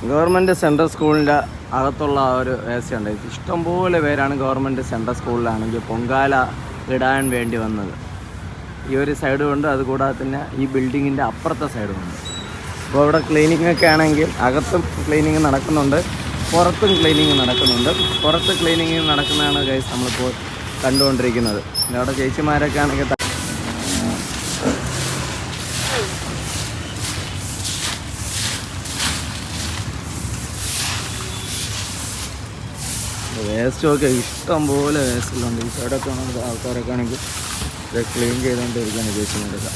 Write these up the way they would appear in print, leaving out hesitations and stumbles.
Government central സ്കൂളിൻ്റെ അകത്തുള്ള ആ ഒരു വേസ്റ്റ് ഉണ്ട്. ഇഷ്ടംപോലെ പേരാണ് ഗവൺമെൻറ് സെൻട്രൽ സ്കൂളിലാണെങ്കിൽ പൊങ്കാല ഇടാൻ വേണ്ടി വന്നത്. ഈ ഒരു സൈഡും ഉണ്ട്, അതുകൂടാതെ തന്നെ ഈ ബിൽഡിങ്ങിൻ്റെ അപ്പുറത്തെ സൈഡും ഉണ്ട്. അപ്പോൾ ഇവിടെ ക്ലീനിങ് ഒക്കെ ആണെങ്കിൽ അകത്തും ക്ലീനിങ് നടക്കുന്നുണ്ട്, പുറത്തും ക്ലീനിങ് നടക്കുന്നുണ്ട്. പുറത്ത് ക്ലീനിങ് നടക്കുന്നതാണ് ഗൈസ് നമ്മളിപ്പോൾ കണ്ടുകൊണ്ടിരിക്കുന്നത്. അവിടെ ചേച്ചിമാരൊക്കെ ആണെങ്കിൽ വേസ്റ്റൊക്കെ ഇഷ്ടം പോലെ വേസ്റ്റിലുണ്ട്. ഈ സൈഡൊക്കെ ആണെങ്കിൽ ആൾക്കാരൊക്കെ ആണെങ്കിൽ ഇത് ക്ലീൻ ചെയ്തുകൊണ്ടിരിക്കുകയാണ് ചേച്ചിമാരൊക്കെ.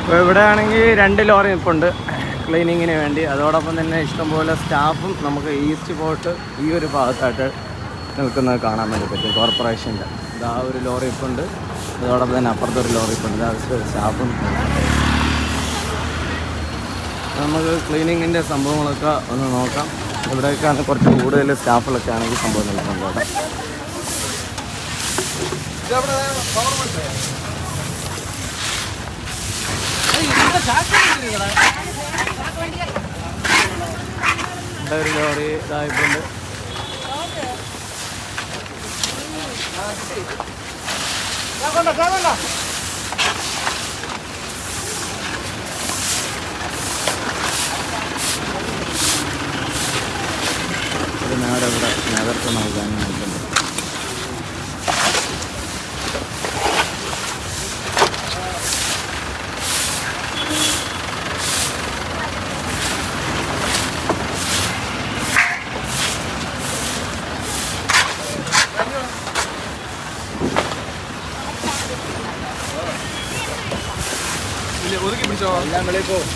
ഇപ്പോൾ ഇവിടെ ആണെങ്കിൽ 2 ലോറി നിൽപ്പുണ്ട് ക്ലീനിങ്ങിന് വേണ്ടി. അതോടൊപ്പം തന്നെ ഇഷ്ടംപോലെ സ്റ്റാഫും നമുക്ക് ഈസ്റ്റ് പോയിട്ട് ഈ ഒരു ഭാഗത്തായിട്ട് നിൽക്കുന്നത് കാണാൻ വേണ്ടി പറ്റും. കോർപ്പറേഷൻ്റെ ഇതാ ഒരു ലോറി ഇപ്പോൾ ഉണ്ട്, അതോടൊപ്പം തന്നെ അപ്പുറത്തൊരു ലോറി ഇപ്പോൾ ഉണ്ട്. ഇതാ സ്റ്റാഫും. നമുക്ക് ക്ലീനിങ്ങിൻ്റെ സംഭവങ്ങളൊക്കെ ഒന്ന് നോക്കാം. ഇവിടെയൊക്കെയാണ് കുറച്ച് കൂടുതൽ സ്റ്റാഫുകളൊക്കെ ആണെങ്കിൽ സംഭവം നിൽക്കുന്നത് കേട്ടോ. ഒരു ലോറി ഇതായിട്ടുണ്ട്. ഒരു നേരെ ഇവിടെ നേതൃത്വം നൽകാനും നോക്കുന്നുണ്ട്. എല്ലാം വെളിയിൽ പോകും.